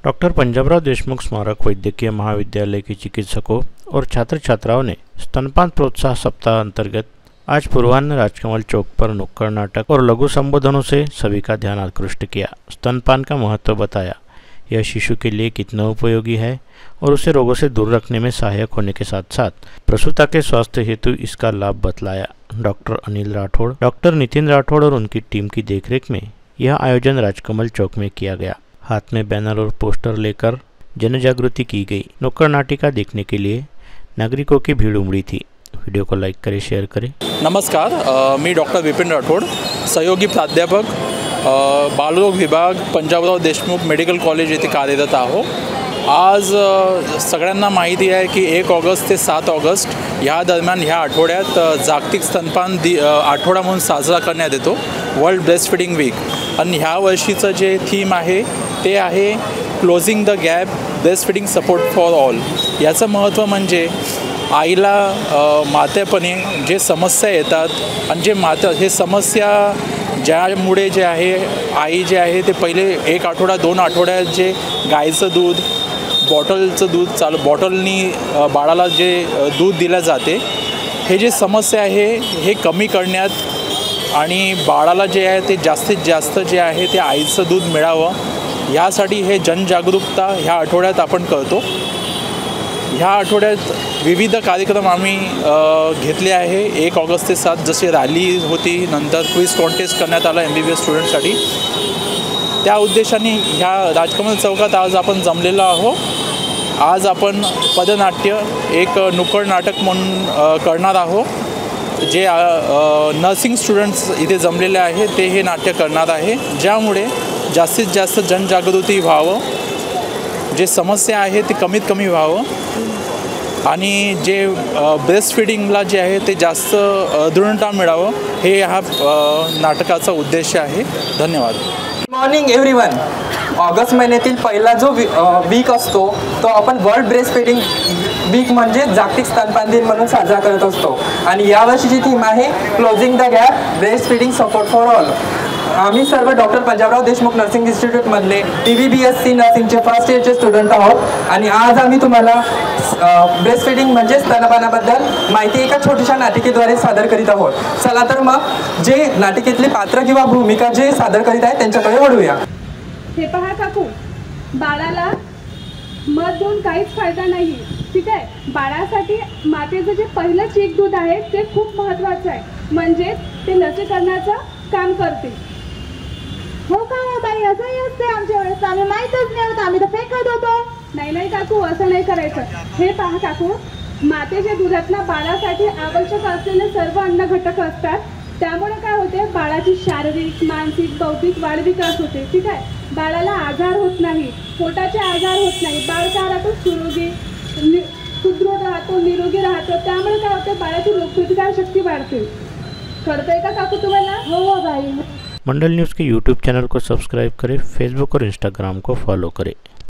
Doctor Panjabrao Deshmukh स्मारक वैद्यकीय महाविद्यालय के चिकित्सकों और छात्र छात्राओं ने स्तनपान प्रोत्साहन सप्ताह अंतर्गत आज पूर्वाह्न राजकमल चौक पर नुक्कड़ नाटक और लघु संबोधनों से सभी का ध्यान आकृष्ट किया। स्तनपान का महत्व बताया, यह शिशु के लिए कितना उपयोगी है और उसे रोगों से दूर रखने में सहायक होने के साथ साथ प्रसूता के स्वास्थ्य हेतु इसका लाभ बतलाया। डॉक्टर अनिल राठौड़, डॉक्टर नितिन राठौड़ और उनकी टीम की देखरेख में यह आयोजन राजकमल चौक में किया गया। हाथ में बैनर और पोस्टर लेकर जन जागृति की गई। नुक्कड़ नाटिका देखने के लिए नागरिकों की भीड़ उमड़ी थी। वीडियो को लाईक करें, शेअर करें। नमस्कार, मी डॉक्टर विपिन राठौड़, सहयोगी प्राध्यापक बालरोग विभाग पंजाबराव देशमुख मेडिकल कॉलेज येथे कार्यरत आहो। आज सगळ्यांना माहिती आहे की 1 ऑगस्ट ते 7 ऑगस्ट या दरम्यान ह्या आठवड्यात जागतिक स्तनपान आठवडा म्हणून साजरा करण्यात येतो, वर्ल्ड ब्रेस्ट फीडिंग वीक। आणि ह्या वर्षीचं जे थीम आहे ते आहे closing the gap breast feeding support for all. याचं महत्त्व म्हणजे आईला मातेपणी जे समस्या येतात आणि जे हे समस्या ज्यामुळे जे आहे आई जे आहे ते पहिले 1 आठवडा 2 आठवड्यात जे गाईचं दूध बॉटलचं दूध बॉटलनी बाळाला जे दूध दिलं जाते, हे जे समस्या आहे हे कमी करण्यात आणि बाळाला जे आहे ते जास्तीत जास्त जे आहे ते आईचं दूध मिळावं यासाठी हे जनजागरूकता ह्या आठवड्यात आपण करतो। ह्या आठवड्यात विविध कार्यक्रम आम्ही घेतले आहे। 1 ऑगस्ट ते 7 जसे रॅली होती, नंतर क्विज कॉन्टेस्ट करण्यात आला MBBS स्टुडंटसाठी। त्या उद्देशाने ह्या राजकमल चौकात आज आपण जमलेलो आहोत। आज आपण पदनाट्य एक नुक्कड़ नाटक म्हणून करणार आहोत। जे नर्सिंग स्टुडंट्स इथे जमलेले आहे ते हे नाट्य करणार आहे, ज्यामुळे जास्तीत जास्त जनजागृती व्हावं, जे समस्या आहे ते कमीत कमी व्हावं आणि जे ब्रेस्ट फीडिंगला जे आहे ते जास्त दृढता मिळावं, हे हा नाटकाचा उद्देश आहे। धन्यवाद। Morning everyone. ऑगस्ट महिन्यातील पहिला जो वीक असतो तो आपण वर्ल्ड ब्रेस्ट फीडिंग वीक म्हणजे जागतिक स्तनपान दिन म्हणून साजरा करत असतो आणि यावर्षीची थीम आहे closing the gap breast feeding support for all. आम्ही सर्व डॉक्टर पंजाबराव देशमुख नर्सिंग इन्स्टिट्यूटमधले DVBSc नर्सिंगचे फर्स्ट इयरचे स्टुडंट आहोत आणि आज आम्ही तुम्हाला ब्रेस्ट फीडिंग म्हणजे स्तनपानाबद्दल माहिती एका छोट्याशा नाटिकेद्वारे सादर करीत आहोत। चला तर मग जे नाटिकेतले पात्र किंवा भूमिका जे सादर करीत आहेत त्यांच्याकडे वळूया। हे पहा काकू, बाळाला मध देऊन काहीच फायदा नाही, ठीक आहे। बाळासाठी मातेचं जे पहिलं चीक दूध आहे ते खूप महत्त्वाचं आहे, म्हणजे ते लसीकरणाचं काम करते। हो का बाई, असंही असते आमच्या वेळेस, आम्ही माहीतच नाही होतं, आम्ही तर फेकत होतो। नाही काकू, असं नाही करायचं। हे पहा काकू, मातेच्या दुधातनं बाळासाठी आवश्यक असलेले सर्व अन्न घटक असतात, त्यामुळे काय होते, बाळाची शारीरिक मानसिक बौद्धिक वाढ विकास होते, ठीक आहे। बाळाला आजार होत नाही, पोटाचे आजार होत नाही, बाळ काय राहतो सुदृढ राहतो, निरोगी राहतो, त्यामुळे काय होते, बाळाची रोगप्रतिकार शक्ती वाढते। कळतंय का काकू तुम्हाला? हो बाई। मंडल न्यूज़ के YouTube चैनल को सब्सक्राइब करें, फेसबुक और इंस्टाग्राम को फॉलो करें।